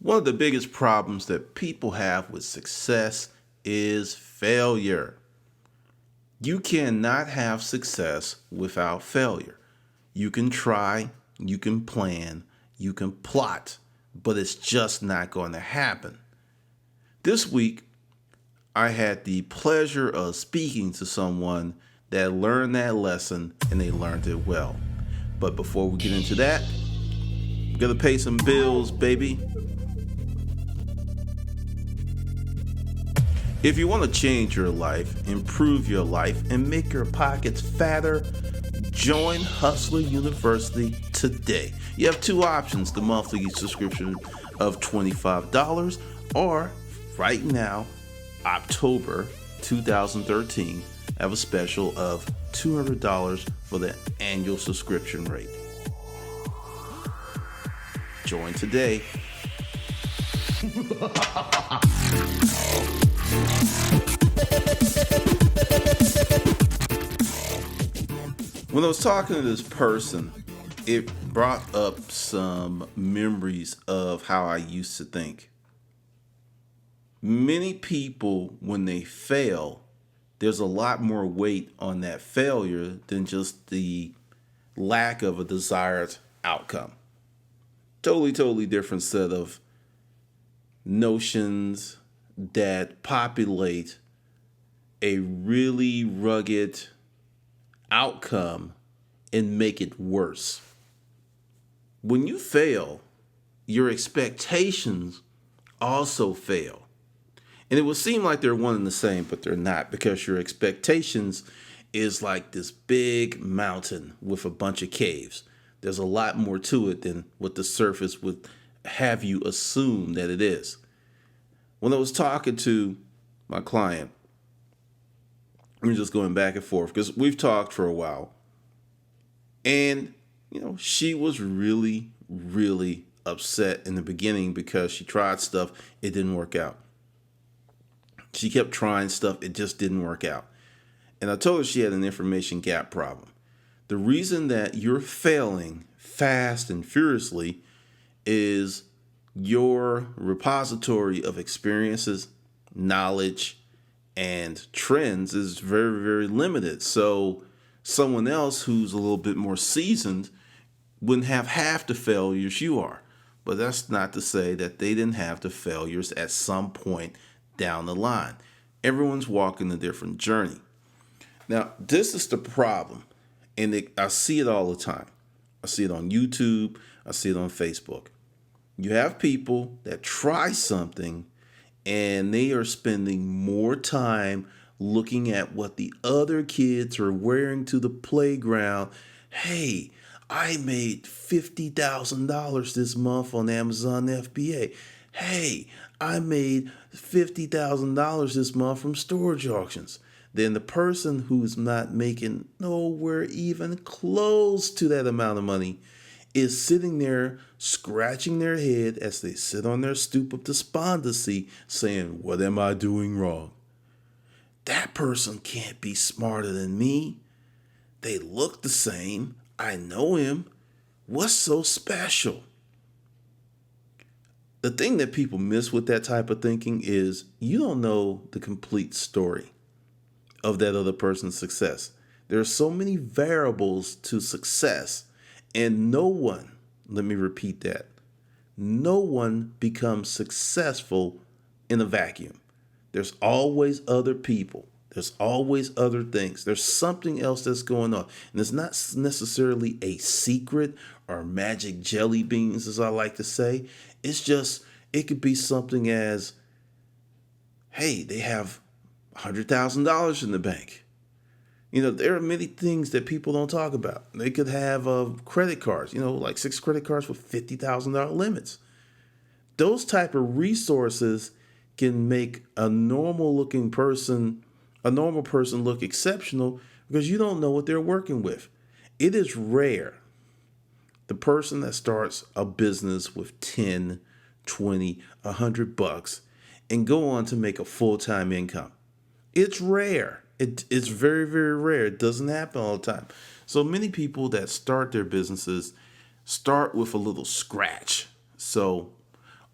One of the biggest problems that people have with success is failure. You cannot have success without failure. You can try, you can plan, you can plot, but it's just not going to happen. This week, I had the pleasure of speaking to someone that learned that lesson and they learned it well. But before we get into that, we gotta pay some bills, baby. If you want to change your life, improve your life, and make your pockets fatter, join Hustler University today. You have two options: the monthly subscription of $25, or right now, October 2013, have a special of $200 for the annual subscription rate. Join today. When I was talking to this person, it brought up some memories of how I used to think. Many people, when they fail, there's a lot more weight on that failure than just the lack of a desired outcome. Totally different set of notions that populate a really rugged outcome and make it worse. When you fail, your expectations also fail. And it would seem like they're one and the same, but they're not, because your expectations is like this big mountain with a bunch of caves. There's a lot more to it than what the surface would have you assume that it is. When I was talking to my client, we're just going back and forth because we've talked for a while. And, she was really upset in the beginning because she tried stuff, it didn't work out. She kept trying stuff, it just didn't work out. And I told her she had an information gap problem. The reason that you're failing fast and furiously is your repository of experiences, knowledge, and trends is very limited. So someone else who's a little bit more seasoned wouldn't have half the failures you are. But that's not to say that they didn't have the failures at some point down the line. Everyone's walking a different journey. Now, this is the problem, and I see it all the time. I see it on YouTube. I see it on Facebook. You have people that try something, and they are spending more time looking at what the other kids are wearing to the playground. Hey, I made $50,000 this month on Amazon FBA. Hey, I made $50,000 this month from storage auctions. Then the person who's not making nowhere even close to that amount of money is sitting there scratching their head as they sit on their stoop of despondency saying, what am I doing wrong? That person can't be smarter than me. They look the same. I know him. What's so special? The thing that people miss with that type of thinking is you don't know the complete story of that other person's success. There are so many variables to success, and no one, let me repeat that, no one becomes successful in a vacuum. There's always other people. There's always other things. There's something else that's going on. And it's not necessarily a secret or magic jelly beans, as I like to say. It's just, it could be something as, hey, they have $100,000 in the bank. There are many things that people don't talk about. They could have credit cards, like 6 credit cards with $50,000 limits. Those type of resources can make a normal person look exceptional because you don't know what they're working with. It is rare the person that starts a business with 10, 20, $100 and go on to make a full-time income. It's rare. It's very rare. It doesn't happen all the time. So many people that start their businesses start with a little scratch. So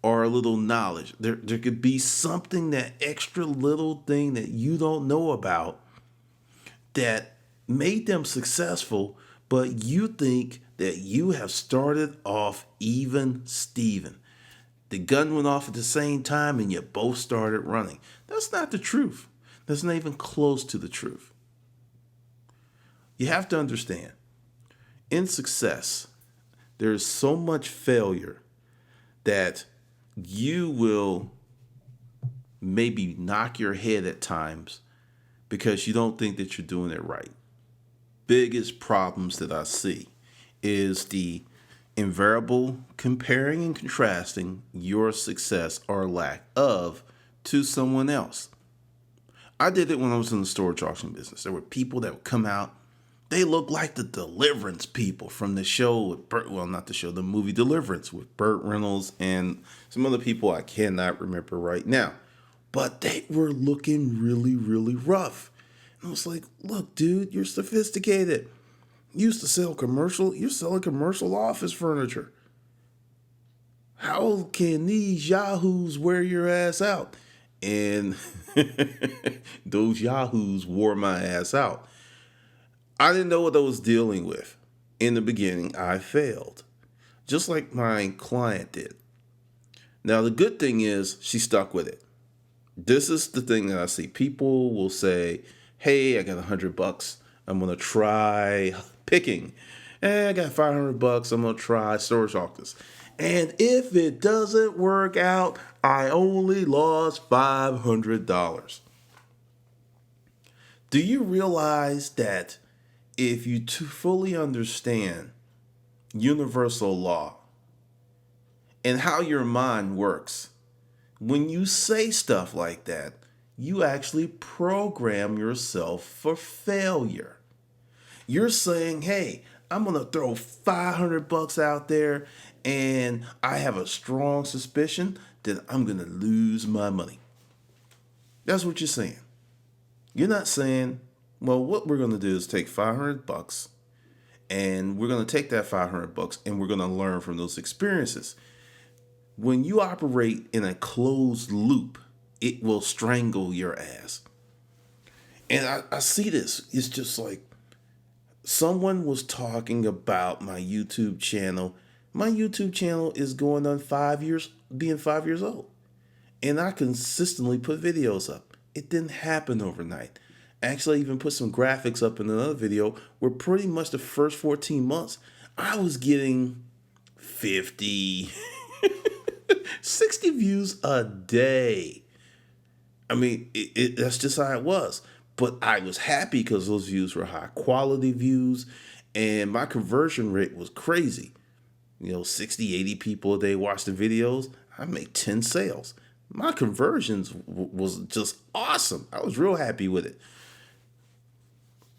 or a little knowledge. There could be something, that extra little thing that you don't know about, that made them successful, but you think that you have started off even Steven. The gun went off at the same time and you both started running. That's not the truth. That's not even close to the truth. You have to understand, in success, there's so much failure that you will maybe knock your head at times because you don't think that you're doing it right. Biggest problems that I see is the invariable comparing and contrasting your success or lack of to someone else. I did it when I was in the storage auction business. There were people that would come out. They look like the Deliverance people from the show with not the show, the movie Deliverance with Burt Reynolds and some other people I cannot remember right now. But they were looking really, really rough. And I was like, look, dude, you're sophisticated. You used to sell commercial. You're selling commercial office furniture. How can these yahoos wear your ass out? And those yahoos wore my ass out. I didn't know what I was dealing with. In the beginning, I failed, just like my client did. Now, the good thing is she stuck with it. This is the thing that I see. People will say, hey, I got $100. I'm going to try picking. And I got $500. I'm going to try storage auctions. And if it doesn't work out, I only lost $500. Do you realize that if you fully understand universal law and how your mind works, when you say stuff like that, you actually program yourself for failure. You're saying, hey, I'm going to throw $500 out there and I have a strong suspicion that I'm going to lose my money. That's what you're saying. You're not saying, well, what we're going to do is take $500 and we're going to take that $500 and we're going to learn from those experiences. When you operate in a closed loop, it will strangle your ass. And I see this. It's just like someone was talking about my YouTube channel. My YouTube channel is going on 5 years, being 5 years old. And I consistently put videos up. It didn't happen overnight. Actually, I even put some graphics up in another video where pretty much the first 14 months, I was getting 50, 60 views a day. I mean, that's just how it was. But I was happy because those views were high quality views and my conversion rate was crazy. 60, 80 people a day watch the videos. I make 10 sales. My conversions was just awesome. I was real happy with it.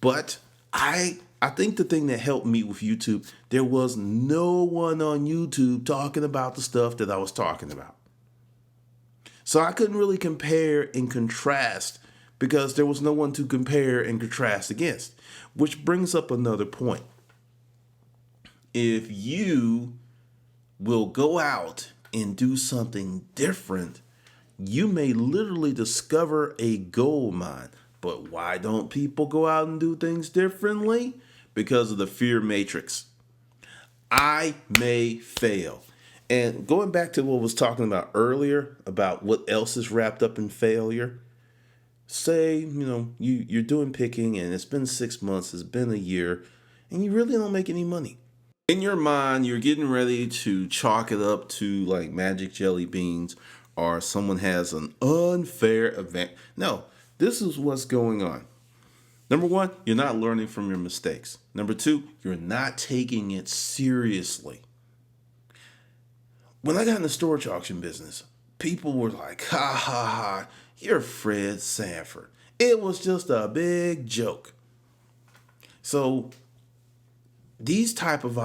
But I think the thing that helped me with YouTube, there was no one on YouTube talking about the stuff that I was talking about. So I couldn't really compare and contrast because there was no one to compare and contrast against, which brings up another point. If you will go out and do something different, you may literally discover a gold mine. But why don't people go out and do things differently? Because of the fear matrix. I may fail. And going back to what I was talking about earlier, about what else is wrapped up in failure. Say, you're doing picking and it's been 6 months, it's been a year, and you really don't make any money. In your mind, you're getting ready to chalk it up to like magic jelly beans or someone has an unfair event. No, this is what's going on. Number one, you're not learning from your mistakes. Number two, you're not taking it seriously. When I got in the storage auction business, people were like, ha ha ha, you're Fred Sanford. It was just a big joke. So these type of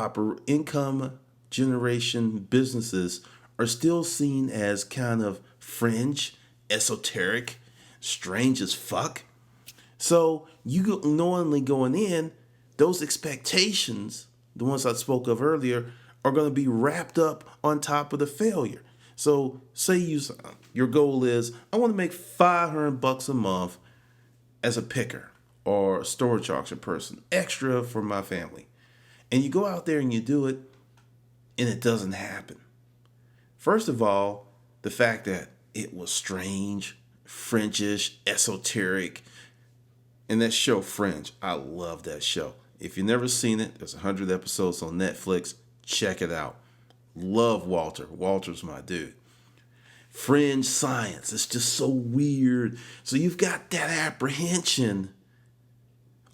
income generation businesses are still seen as kind of fringe, esoteric, strange as fuck. So you knowingly going in, those expectations, the ones I spoke of earlier, are going to be wrapped up on top of the failure. So say your goal is I want to make $500 a month as a picker or storage auction person, extra for my family. And you go out there and you do it, and it doesn't happen. First of all, the fact that it was strange, Frenchish, esoteric, and that show Fringe, I love that show. If you've never seen it, there's 100 episodes on Netflix. Check it out. Love Walter. Walter's my dude. Fringe science. It's just so weird. So you've got that apprehension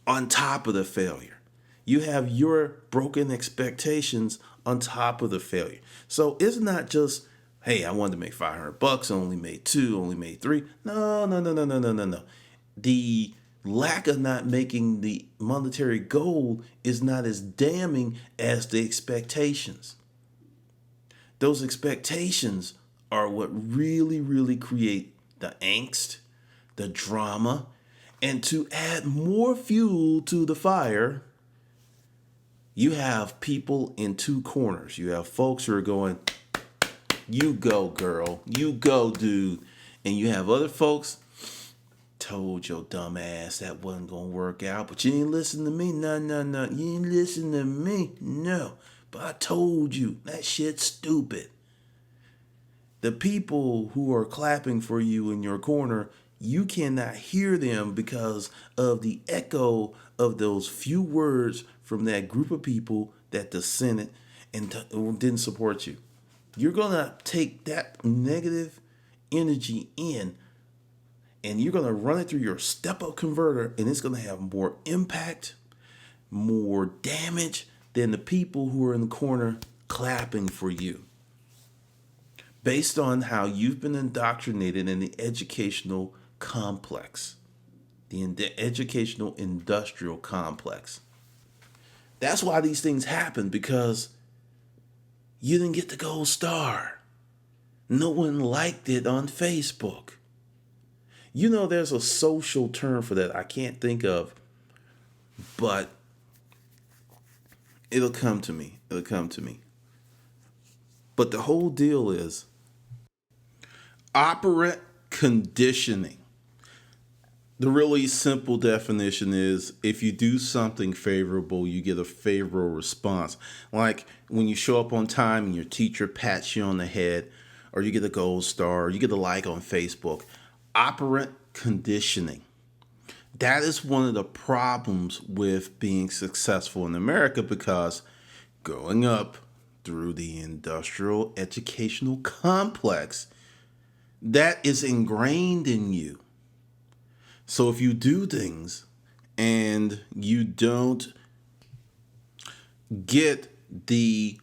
on top of the failure. You have your broken expectations on top of the failure. So it's not just, hey, I wanted to make $500, only made two, only made three. No, no, no, no, no, no, no, no. The lack of not making the monetary goal is not as damning as the expectations. Those expectations are what really, really create the angst, the drama, and to add more fuel to the fire, you have people in two corners. You have folks who are going, you go, girl, you go, dude. And you have other folks, told your dumb ass that wasn't going to work out, but you didn't listen to me. No, no, no. You didn't listen to me. No. But I told you, that shit's stupid. The people who are clapping for you in your corner, you cannot hear them because of the echo of those few words from that group of people that dissented and didn't support you. You're going to take that negative energy in and you're going to run it through your step-up converter, and it's going to have more impact, more damage than the people who are in the corner clapping for you. Based on how you've been indoctrinated in the educational complex, the educational industrial complex. That's why these things happen, because you didn't get the gold star. No one liked it on Facebook. You know, there's a social term for that I can't think of, but it'll come to me. It'll come to me. But the whole deal is operant conditioning. The really simple definition is if you do something favorable, you get a favorable response. Like when you show up on time and your teacher pats you on the head, or you get a gold star, or you get a like on Facebook. Operant conditioning. That is one of the problems with being successful in America, because growing up through the industrial educational complex, that is ingrained in you. So if you do things and you don't get the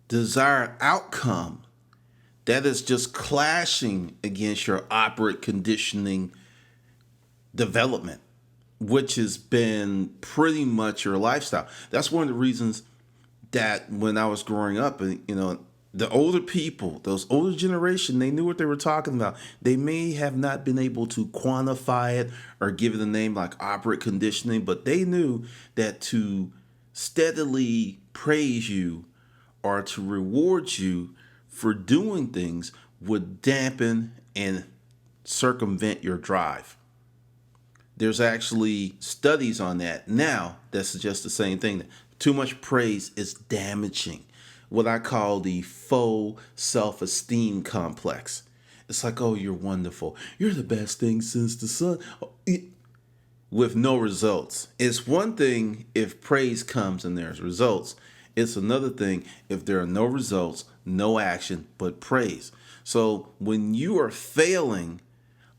desired outcome, that is just clashing against your operant conditioning development, which has been pretty much your lifestyle. That's one of the reasons that when I was growing up, the older people, those older generation, they knew what they were talking about. They may have not been able to quantify it or give it a name like operant conditioning, but they knew that to steadily praise you or to reward you for doing things would dampen and circumvent your drive. There's actually studies on that now that suggest the same thing. Too much praise is damaging. What I call the faux self-esteem complex. It's like, oh, you're wonderful. You're the best thing since the sun. With no results. It's one thing if praise comes and there's results. It's another thing if there are no results, no action, but praise. So when you are failing,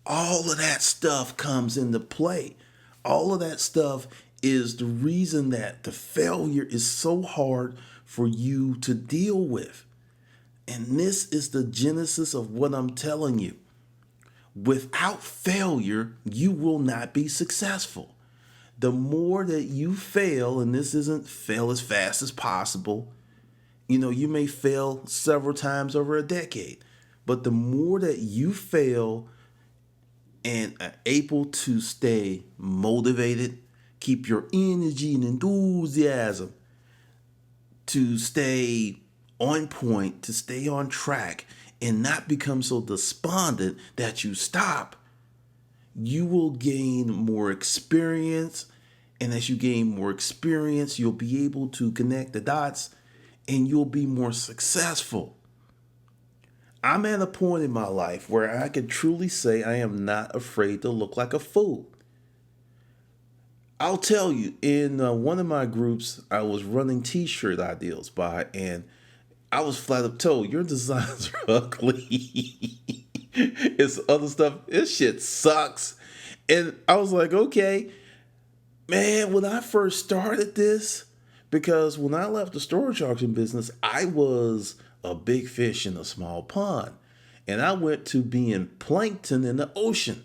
all of that stuff comes into play. All of that stuff is the reason that the failure is so hard for you to deal with. And this is the genesis of what I'm telling you. Without failure, you will not be successful. The more that you fail, and this isn't fail as fast as possible, you may fail several times over a decade, but the more that you fail and are able to stay motivated, keep your energy and enthusiasm, to stay on point, to stay on track, and not become so despondent that you stop, you will gain more experience. And as you gain more experience, you'll be able to connect the dots and you'll be more successful. I'm at a point in my life where I can truly say I am not afraid to look like a fool. I'll tell you, in one of my groups, I was running t-shirt ideals by, and I was flat up told, your designs are ugly. It's other stuff. This shit sucks. And I was like, okay, man, when I first started this, because when I left the storage auction business, I was a big fish in a small pond. And I went to being plankton in the ocean.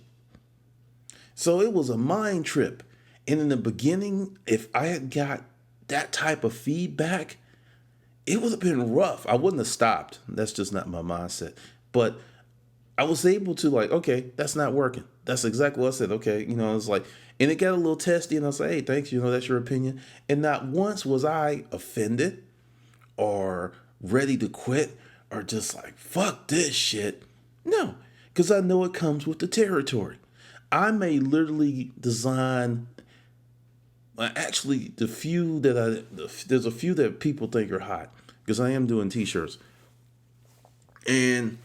So it was a mind trip. And in the beginning, if I had got that type of feedback, it would have been rough. I wouldn't have stopped. That's just not my mindset. But I was able to like, okay, that's not working. That's exactly what I said. Okay, it's like, and it got a little testy, and I was like, hey, thanks, that's your opinion. And not once was I offended or ready to quit or just like, fuck this shit. No, because I know it comes with the territory. I may literally design. Actually, there's a few that people think are hot because I am doing t-shirts. And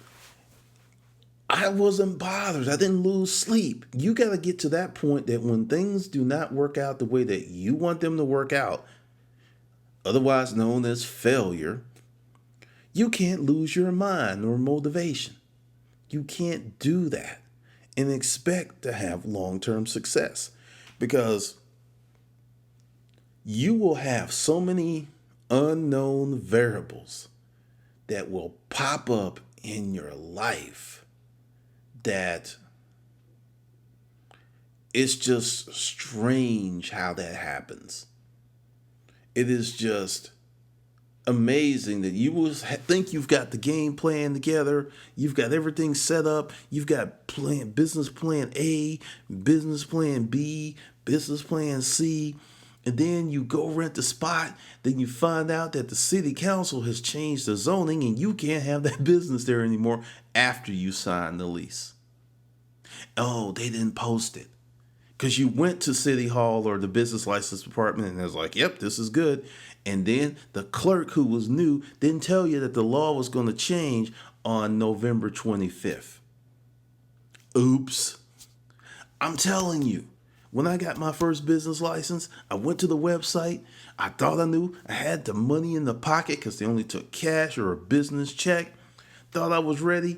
I wasn't bothered. I didn't lose sleep. You got to get to that point that when things do not work out the way that you want them to work out, otherwise known as failure, you can't lose your mind or motivation. You can't do that and expect to have long-term success because you will have so many unknown variables that will pop up in your life that it's just strange how that happens. It is just amazing that you will think you've got the game plan together, you've got everything set up, you've got business plan A, business plan B, business plan C, and then you go rent the spot, then you find out that the city council has changed the zoning and you can't have that business there anymore after you sign the lease. Oh, they didn't post it. Because you went to City Hall or the business license department and it was like, yep, this is good. And then the clerk who was new didn't tell you that the law was going to change on November 25th. Oops. I'm telling you, when I got my first business license, I went to the website. I thought I knew I had the money in the pocket because they only took cash or a business check. Thought I was ready.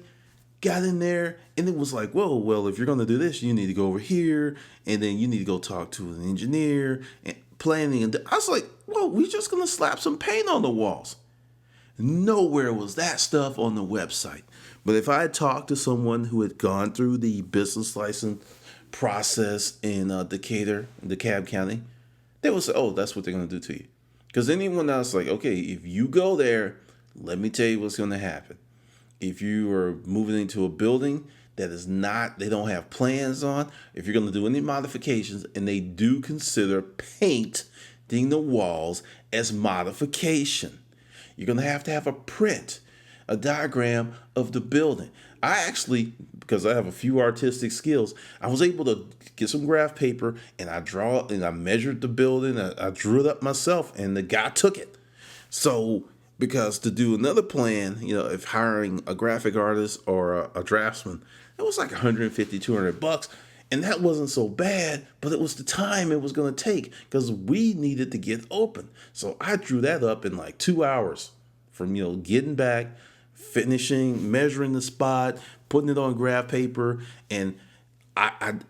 Got in there and it was like, whoa, well, if you're going to do this, you need to go over here and then you need to go talk to an engineer and planning. And I was like, whoa, we're just going to slap some paint on the walls. Nowhere was that stuff on the website. But if I had talked to someone who had gone through the business license process in Decatur, DeKalb County, they would say, oh, that's what they're going to do to you. Because anyone else like, okay, if you go there, let me tell you what's going to happen. If you are moving into a building that is not, they don't have plans on, if you're going to do any modifications, and they do consider painting the walls as modification, you're going to have a print, a diagram of the building. I actually, because I have a few artistic skills, I was able to get some graph paper and I measured the building. I drew it up myself and the guy took it. So, because to do another plan, if hiring a graphic artist or a draftsman, it was like $150, $200. And that wasn't so bad, but it was the time it was going to take because we needed to get open. So I drew that up in like 2 hours from, getting back, finishing, measuring the spot, putting it on graph paper. And I'm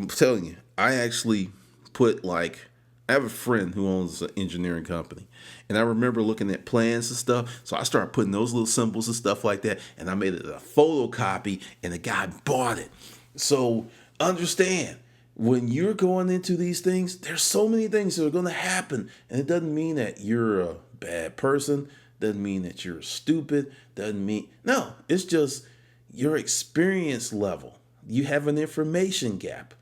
telling you, I actually put I have a friend who owns an engineering company. And I remember looking at plans and stuff. So I started putting those little symbols and stuff like that. And I made it a photocopy and the guy bought it. So understand, when you're going into these things, there's so many things that are going to happen. And it doesn't mean that you're a bad person. Doesn't mean that you're stupid. No, it's just your experience level. You have an information gap.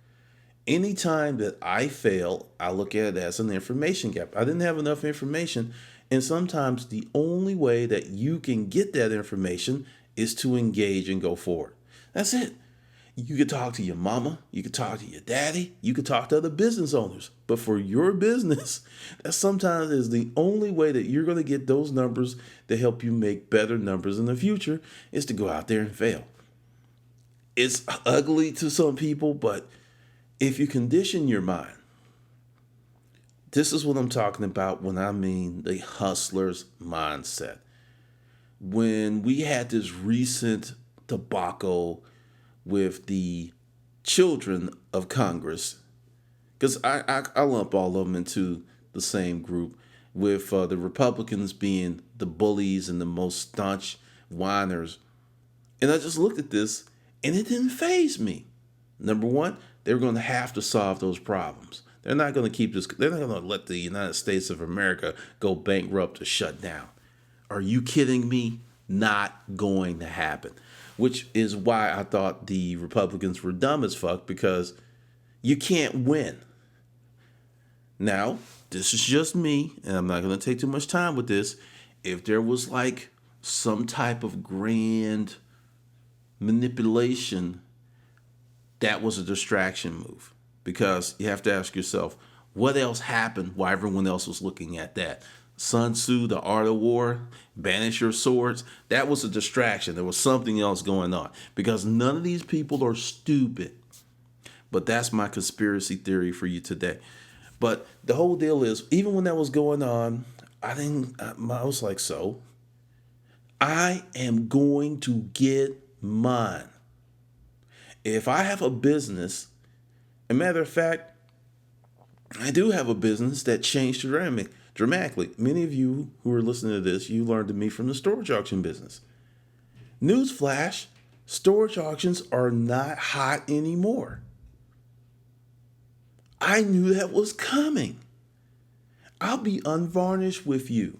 Anytime that I fail, I look at it as an information gap. I didn't have enough information. And sometimes the only way that you can get that information is to engage and go forward. That's it. You could talk to your mama, you could talk to your daddy, you could talk to other business owners. But for your business, that sometimes is the only way that you're going to get those numbers to help you make better numbers in the future is to go out there and fail. It's ugly to some people, but if you condition your mind, this is what I'm talking about when I mean the hustler's mindset. When we had this recent debacle with the children of Congress, because I lump all of them into the same group, with the Republicans being the bullies and the most staunch whiners. And I just looked at this and it didn't faze me. Number one, they're going to have to solve those problems. They're not going to keep this, they're not going to let the United States of America go bankrupt or shut down. Are you kidding me? Not going to happen. Which is why I thought the Republicans were dumb as fuck, because you can't win. Now, this is just me, and I'm not going to take too much time with this. If there was like some type of grand manipulation, that was a distraction move. Because you have to ask yourself, what else happened while everyone else was looking at that? Sun Tzu, the art of war, banish your swords. That was a distraction. There was something else going on. Because none of these people are stupid. But that's my conspiracy theory for you today. But the whole deal is, even when that was going on, I was like, so I am going to get mine. If I have a business, a matter of fact, I do have a business that changed dramatically. Many of you who are listening to this, you learned to me from the storage auction business. Newsflash, storage auctions are not hot anymore. I knew that was coming. I'll be unvarnished with you.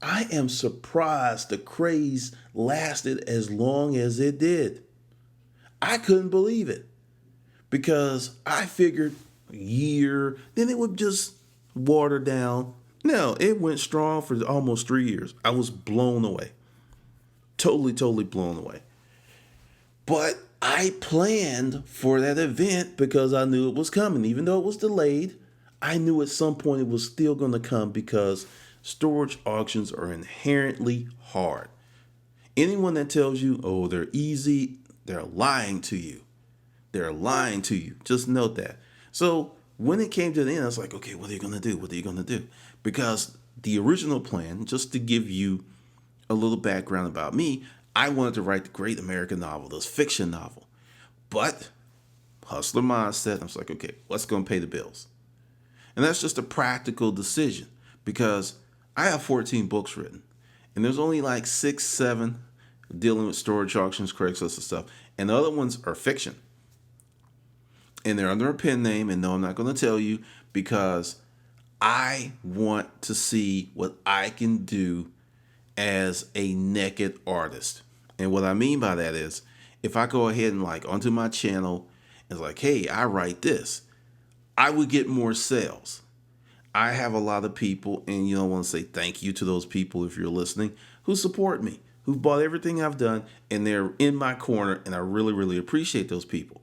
I am surprised the craze lasted as long as it did. I couldn't believe it, because I figured a year, then it would just water down. No, it went strong for almost 3 years. I was blown away. Totally blown away. But I planned for that event because I knew it was coming. Even though it was delayed, I knew at some point it was still going to come, because storage auctions are inherently hard. Anyone that tells you, oh, they're easy, they're lying to you. They're lying to you. Just note that. So when it came to the end, I was like, okay, what are you going to do? What are you going to do? Because the original plan, just to give you a little background about me, I wanted to write the great American novel, this fiction novel. But hustler mindset, I was like, okay, what's going to pay the bills? And that's just a practical decision, because I have 14 books written, and there's only like 6, 7 dealing with storage auctions, Craigslist and stuff. And the other ones are fiction. And they're under a pen name, and no, I'm not going to tell you, because I want to see what I can do as a naked artist. And what I mean by that is, if I go ahead and like onto my channel and like, hey, I write this, I would get more sales. I have a lot of people, and you don't want to say thank you to those people if you're listening, who support me, who've bought everything I've done, and they're in my corner, and I really appreciate those people.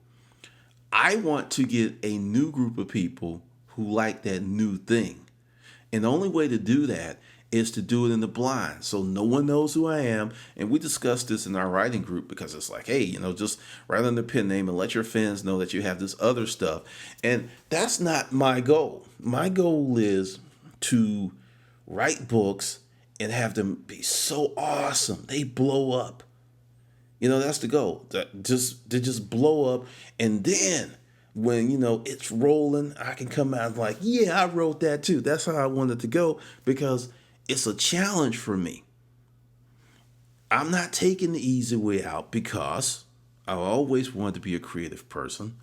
I want to get a new group of people who like that new thing. And the only way to do that is to do it in the blind, so no one knows who I am. And we discussed this in our writing group, because it's like, hey, just write under the pen name and let your fans know that you have this other stuff. And that's not my goal. My goal is to write books and have them be so awesome they blow up. That's the goal. To just blow up, and then when it's rolling, I can come out like, yeah, I wrote that too. That's how I wanted to go, because it's a challenge for me. I'm not taking the easy way out, because I always wanted to be a creative person,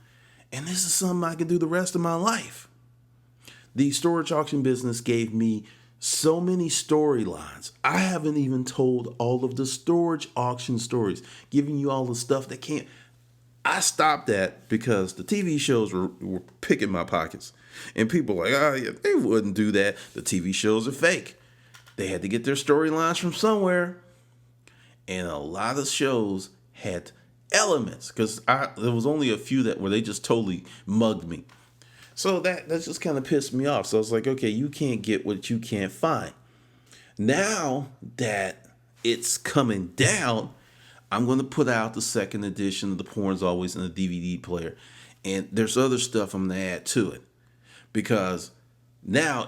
and this is something I can do the rest of my life. The storage auction business gave me so many storylines. I haven't even told all of the storage auction stories, giving you all the stuff that can't. I stopped that because the TV shows were picking my pockets. And people were like, oh, yeah, they wouldn't do that. The TV shows are fake. They had to get their storylines from somewhere. And a lot of shows had elements because there was only a few that where they just totally mugged me. So that just kind of pissed me off. So I was like, okay, you can't get what you can't find. Now that it's coming down, I'm going to put out the second edition of The Porn's Always in the DVD player. And there's other stuff I'm going to add to it. Because now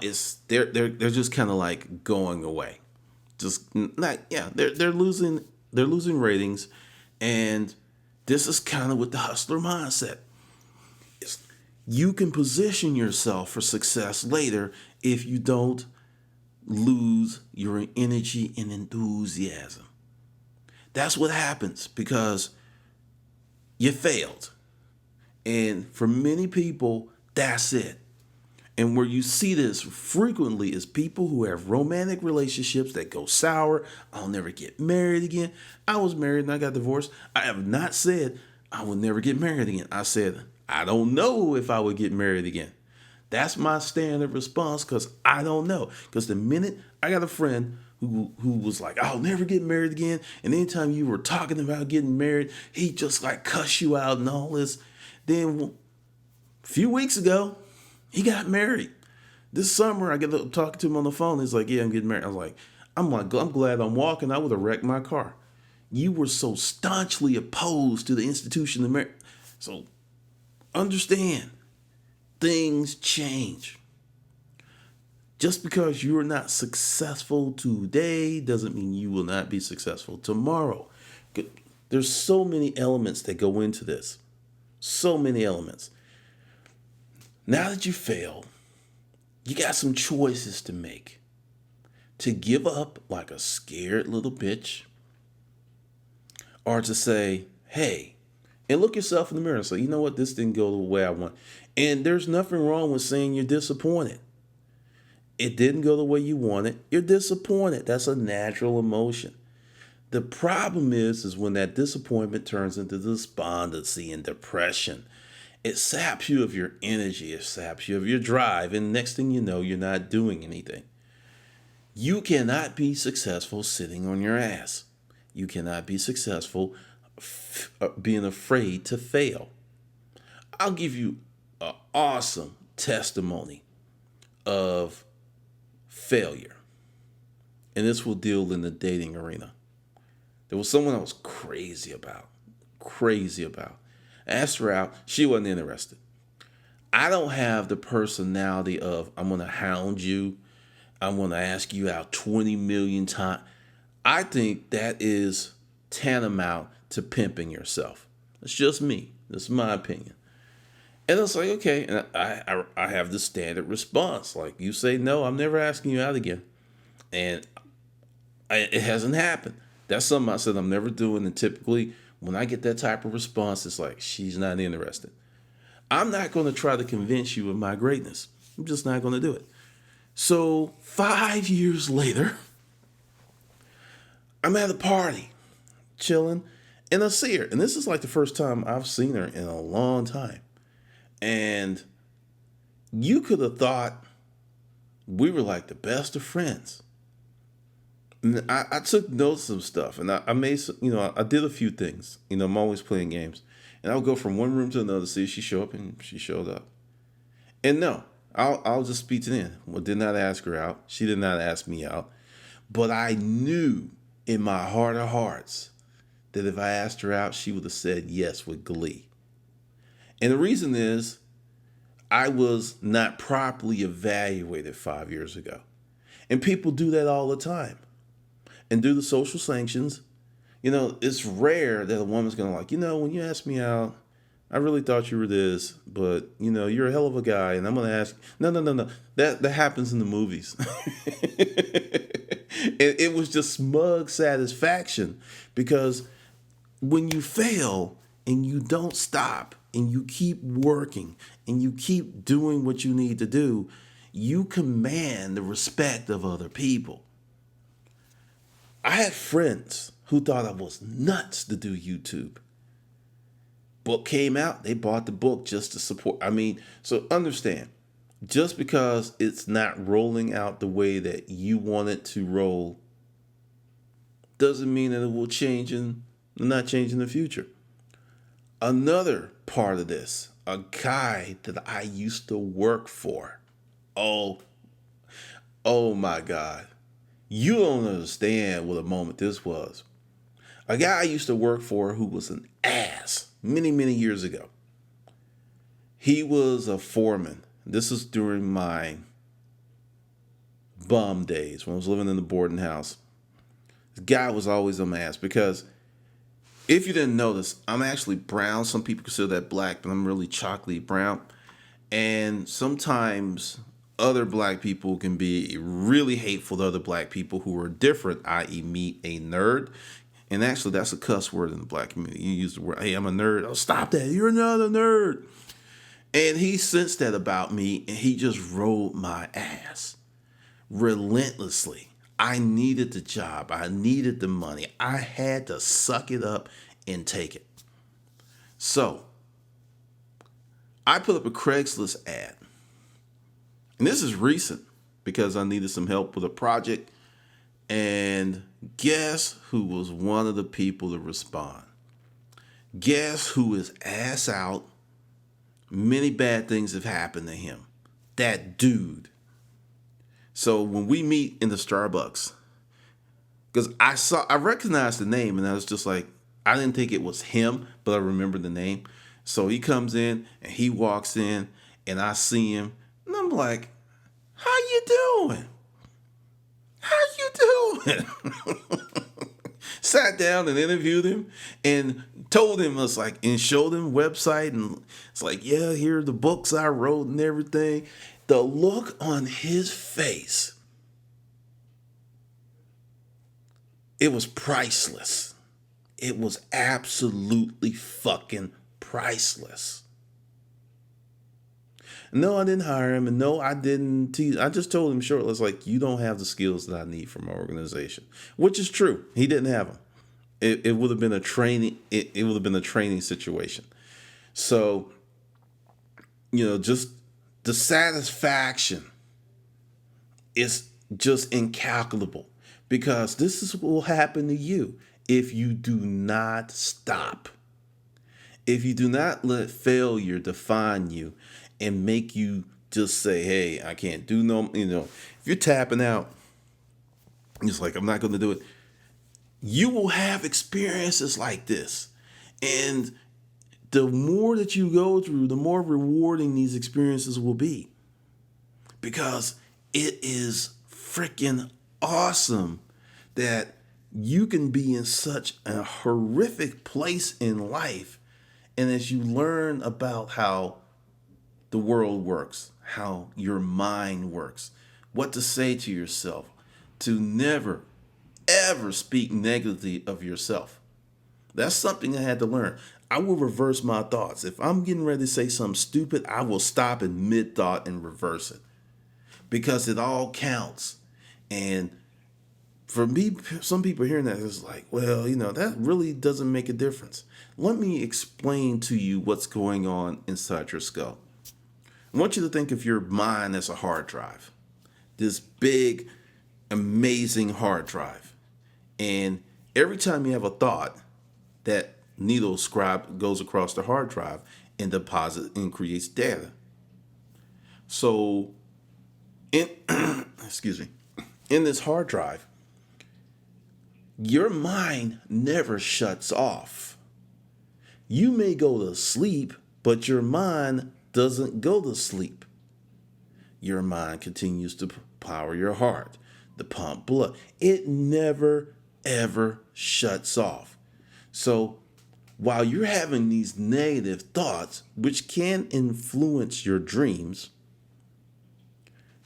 they're just kind of like going away. Just not, yeah, they're losing ratings. And this is kind of with the hustler mindset. You can position yourself for success later if you don't lose your energy and enthusiasm. That's what happens because you failed. And for many people, that's it. And where you see this frequently is people who have romantic relationships that go sour. I'll never get married again. I was married and I got divorced. I have not said I will never get married again. I said, I don't know if I would get married again. That's my standard response because I don't know. Because the minute I got a friend who was like, I'll never get married again. And anytime you were talking about getting married, he just like cuss you out and all this. Then a few weeks ago, he got married. This summer, I get talking to him on the phone. He's like, yeah, I'm getting married. I was like, I'm glad I'm walking. I would have wrecked my car. You were so staunchly opposed to the institution of marriage. So understand, things change. Just because you're not successful today doesn't mean you will not be successful tomorrow. There's so many elements that go into this. So many elements. Now that you failed, you got some choices to make. To give up like a scared little bitch, or to say, hey, and look yourself in the mirror and say, you know what, this didn't go the way I want. And there's nothing wrong with saying you're disappointed. It didn't go the way you wanted. You're disappointed. That's a natural emotion. The problem is when that disappointment turns into despondency and depression. It saps you of your energy. It saps you of your drive. And next thing you know, you're not doing anything. You cannot be successful sitting on your ass. You cannot be successful being afraid to fail. I'll give you an awesome testimony of failure. And this will deal in the dating arena. There was someone I was crazy about. Asked her out, she wasn't interested. I don't have the personality of I'm going to hound you. I'm going to ask you out 20 million times. I think that is tantamount to pimping yourself. It's just me. That's my opinion. And it's like, okay, and I have the standard response. Like, you say no, I'm never asking you out again. And it hasn't happened. That's something I said I'm never doing. And typically, when I get that type of response, it's like, she's not interested. I'm not going to try to convince you of my greatness. I'm just not going to do it. So 5 years later, I'm at a party, chilling, and I see her. And this is like the first time I've seen her in a long time. And you could have thought we were like the best of friends. And I took notes of stuff, and I made, I did a few things. I'm always playing games. And I would go from one room to another, see if she show up, and she showed up. And no, I'll just speak to the end. Well, did not ask her out. She did not ask me out. But I knew in my heart of hearts that if I asked her out, she would have said yes with glee. And the reason is I was not properly evaluated 5 years ago. And people do that all the time. And do the social sanctions. It's rare that a woman's going to like, when you asked me out, I really thought you were this, but, you're a hell of a guy. And I'm going to ask, no. That happens in the movies. It was just smug satisfaction because when you fail and you don't stop and you keep working and you keep doing what you need to do, you command the respect of other people. I had friends who thought I was nuts to do YouTube. Book came out, they bought the book just to support. So understand, just because it's not rolling out the way that you want it to roll doesn't mean that it will not change in the future. Another part of this, a guy that I used to work for. Oh, oh my God. You don't understand what a moment this was. A guy I used to work for who was an ass many, many years ago. He was a foreman. This is during my bum days when I was living in the boarding house. This guy was always a ass because if you didn't notice, I'm actually brown. Some people consider that black, but I'm really chocolatey brown. And sometimes other black people can be really hateful to other black people who are different, i.e., me, a nerd. And actually, that's a cuss word in the black community. You use the word, hey, I'm a nerd. Oh, stop that. You're not a nerd. And he sensed that about me, and he just rolled my ass relentlessly. I needed the job. I needed the money. I had to suck it up and take it. So I put up a Craigslist ad. And this is recent because I needed some help with a project. And guess who was one of the people to respond? Guess who is ass out? Many bad things have happened to him. That dude. So when we meet in the Starbucks, because I recognized the name and I was just like, I didn't think it was him, but I remember the name. So he comes in and he walks in and I see him and I'm like, how you doing? How you doing? Sat down and interviewed him and told him, us like, and showed him website and it's like, yeah, here are the books I wrote and everything. The look on his face, it was priceless. It was absolutely fucking priceless. No, I didn't hire him, and no, I didn't tease. I just told him shortly, it's like, you don't have the skills that I need from my organization, which is true. He didn't have them. It would have been a training. It would have been a training situation. So, just the satisfaction is just incalculable because this is what will happen to you if you do not stop. If you do not let failure define you and make you just say, hey, I can't do no, if you're tapping out, it's like, I'm not going to do it. You will have experiences like this. And the more that you go through, the more rewarding these experiences will be. Because it is freaking awesome that you can be in such a horrific place in life. And as you learn about how the world works, how your mind works, what to say to yourself, to never, ever speak negatively of yourself. That's something I had to learn. I will reverse my thoughts. If I'm getting ready to say something stupid, I will stop in mid-thought and reverse it. Because it all counts. And for me, some people hearing that is like, well, that really doesn't make a difference. Let me explain to you what's going on inside your skull. I want you to think of your mind as a hard drive. This big, amazing hard drive. And every time you have a thought, that needle scribe goes across the hard drive and deposits and creates data. So, in this hard drive, your mind never shuts off. You may go to sleep, but your mind doesn't go to sleep. Your mind continues to power your heart, to pump blood. It never, ever shuts off. So while you're having these negative thoughts, which can influence your dreams,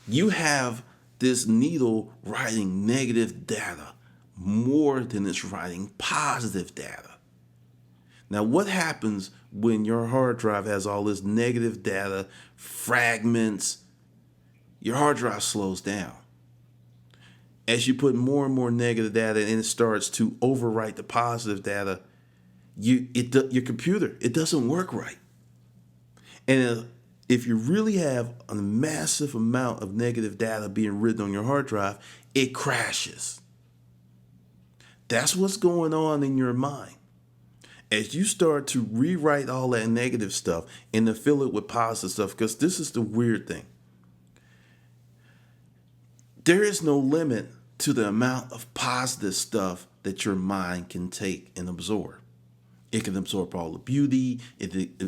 you have this needle writing negative data more than it's writing positive data. Now, what happens when your hard drive has all this negative data, fragments? Your hard drive slows down. As you put more and more negative data and it starts to overwrite the positive data, your computer, it doesn't work right. And if you really have a massive amount of negative data being written on your hard drive, it crashes. That's what's going on in your mind. As you start to rewrite all that negative stuff and to fill it with positive stuff, because this is the weird thing. There is no limit to the amount of positive stuff that your mind can take and absorb. It can absorb all the beauty.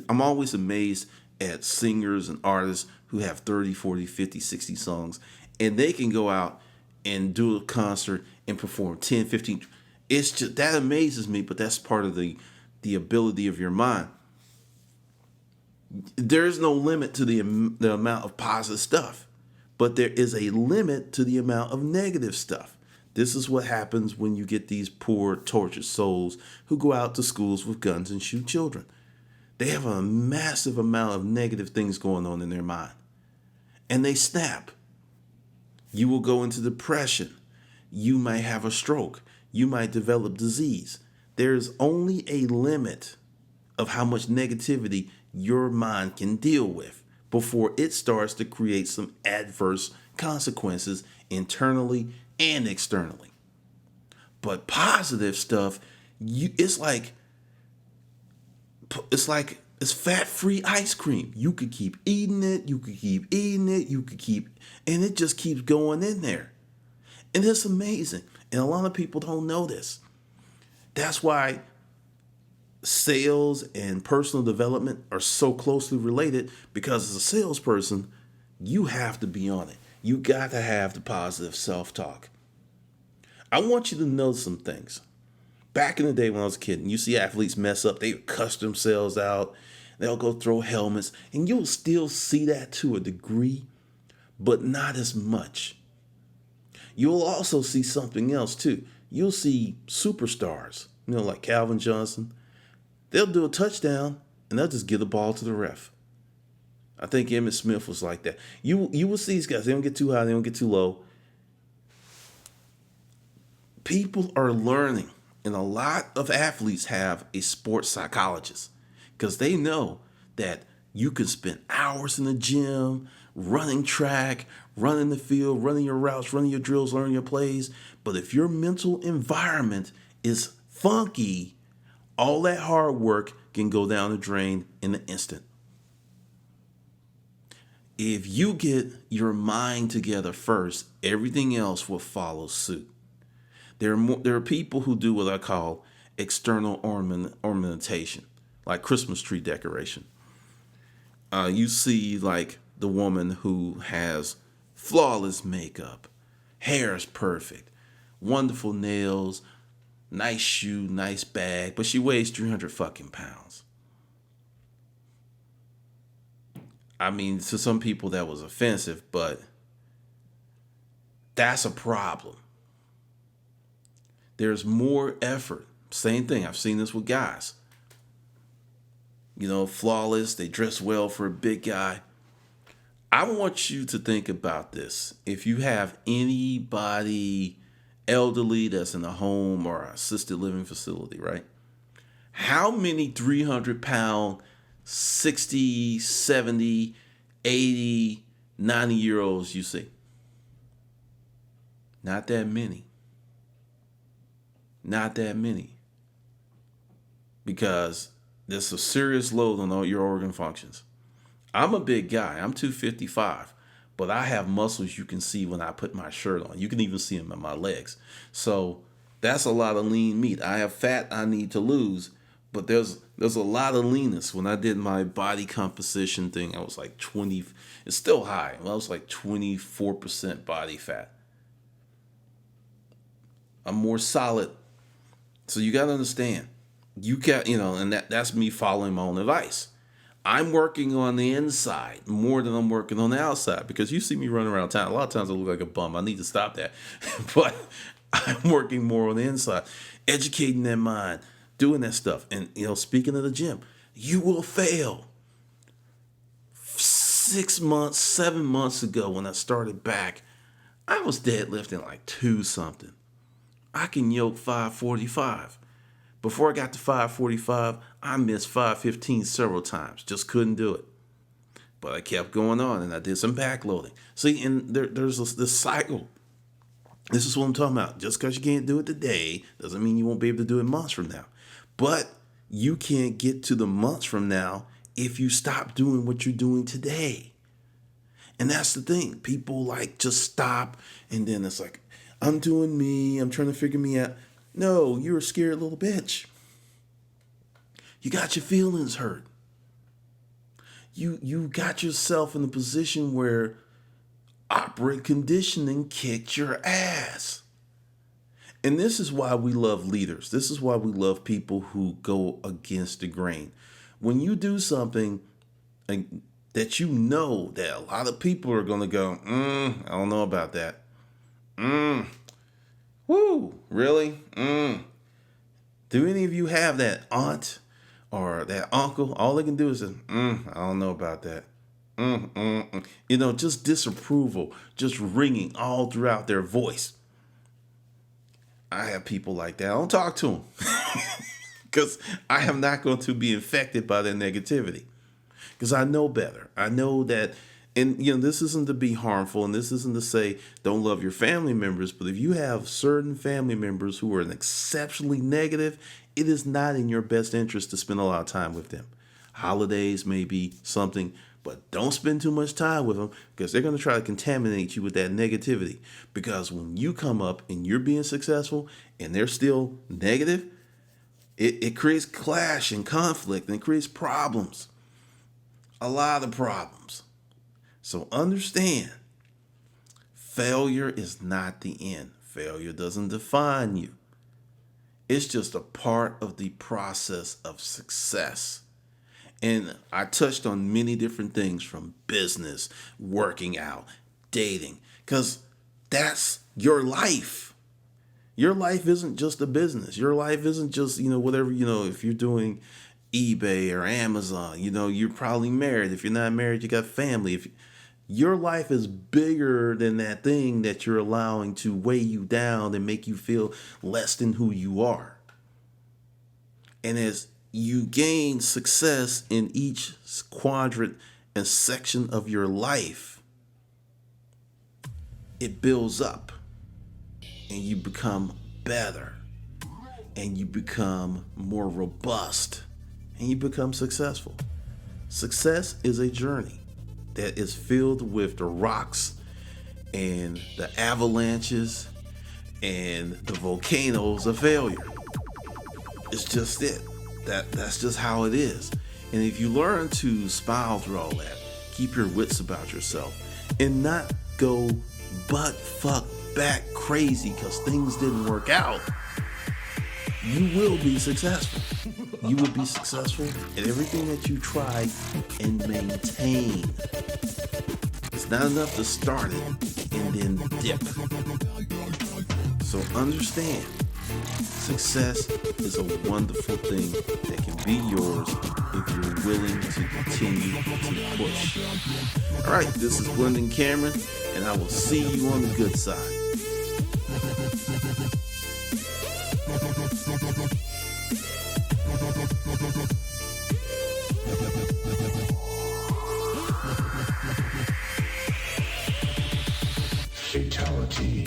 I'm always amazed at singers and artists who have 30, 40, 50, 60 songs, and they can go out and do a concert and perform 10, 15. It's just, that amazes me, but that's part of the ability of your mind. There is no limit to the amount of positive stuff, but there is a limit to the amount of negative stuff. This is what happens when you get these poor, tortured souls who go out to schools with guns and shoot children. They have a massive amount of negative things going on in their mind, and they snap. You will go into depression. You might have a stroke. You might develop disease. There is only a limit of how much negativity your mind can deal with before it starts to create some adverse consequences internally and externally. But positive stuff, it's fat-free ice cream. You could keep eating it, you could keep eating it, and it just keeps going in there. And it's amazing. And a lot of people don't know this. That's why sales and personal development are so closely related, because as a salesperson, you have to be on it. You got to have the positive self-talk. I want you to know some things. Back in the day when I was a kid, and you see athletes mess up, they cuss themselves out. They'll go throw helmets, and you'll still see that to a degree, but not as much. You'll also see something else too. You'll see superstars, like Calvin Johnson. They'll do a touchdown and they'll just give the ball to the ref. I think Emmitt Smith was like that. You will see these guys. They don't get too high. They don't get too low. People are learning, and a lot of athletes have a sports psychologist, because they know that you can spend hours in the gym, running track, running the field, running your routes, running your drills, learning your plays. But if your mental environment is funky, all that hard work can go down the drain in an instant. If you get your mind together first, everything else will follow suit. There are people who do what I call external ornamentation, like Christmas tree decoration. You see like the woman who has flawless makeup, hair is perfect, wonderful nails, nice shoe, nice bag, but she weighs 300 fucking pounds. I mean, to some people that was offensive, but that's a problem. There's more effort. Same thing. I've seen this with guys. Flawless. They dress well for a big guy. I want you to think about this. If you have anybody elderly that's in a home or assisted living facility, right? How many 300-pound, 60, 70, 80, 90-year-olds you see? Not that many. Not that many. Because there's a serious load on all your organ functions. I'm a big guy. I'm 255. But I have muscles you can see when I put my shirt on. You can even see them in my legs. So that's a lot of lean meat. I have fat I need to lose. But there's a lot of leanness. When I did my body composition thing, I was like 20. It's still high. I was like 24% body fat. I'm more solid. So you got to understand. And that's me following my own advice. I'm working on the inside more than I'm working on the outside, because you see me running around town. A lot of times I look like a bum. I need to stop that. But I'm working more on the inside, educating that mind, doing that stuff. And, speaking of the gym, you will fail. 6 months, 7 months ago when I started back, I was deadlifting like 2 something. I can yoke 545. Before I got to 545, I missed 515 several times. Just couldn't do it. But I kept going on, and I did some backloading. See, and there's this cycle. This is what I'm talking about. Just because you can't do it today doesn't mean you won't be able to do it months from now. But you can't get to the months from now if you stop doing what you're doing today. And that's the thing. People like just stop and then it's like, I'm doing me. I'm trying to figure me out. No, you're a scared little bitch. You got your feelings hurt. You got yourself in a position where operant conditioning kicked your ass. And this is why we love leaders. This is why we love people who go against the grain. When you do something that you know that a lot of people are going to go, I don't know about that. Woo, really? Do any of you have that aunt or that uncle? All they can do is say, I don't know about that. Just disapproval, just ringing all throughout their voice. I have people like that. I don't talk to them because I am not going to be infected by their negativity because I know better. I know that, and this isn't to be harmful and this isn't to say don't love your family members, but if you have certain family members who are exceptionally negative, it is not in your best interest to spend a lot of time with them. Holidays may be something, but don't spend too much time with them because they're going to try to contaminate you with that negativity. Because when you come up and you're being successful and they're still negative, it creates clash and conflict and it creates problems. A lot of problems. So understand, failure is not the end. Failure doesn't define you. It's just a part of the process of success. And I touched on many different things from business, working out, dating, because that's your life. Your life isn't just a business. Your life isn't just, whatever, if you're doing eBay or Amazon, you're probably married. If you're not married, you got family. Your life is bigger than that thing that you're allowing to weigh you down and make you feel less than who you are. And as you gain success in each quadrant and section of your life, it builds up and you become better and you become more robust and you become successful. Success is a journey that is filled with the rocks and the avalanches and the volcanoes of failure. It's just it. That's just how it is. And if you learn to smile through all that, keep your wits about yourself, and not go butt fuck back crazy because things didn't work out, you will be successful. You will be successful in everything that you try and maintain. It's not enough to start it and then dip. So understand, success is a wonderful thing that can be yours if you're willing to continue to push. All right, this is Glendon Cameron, and I will see you on the good side. Fatality.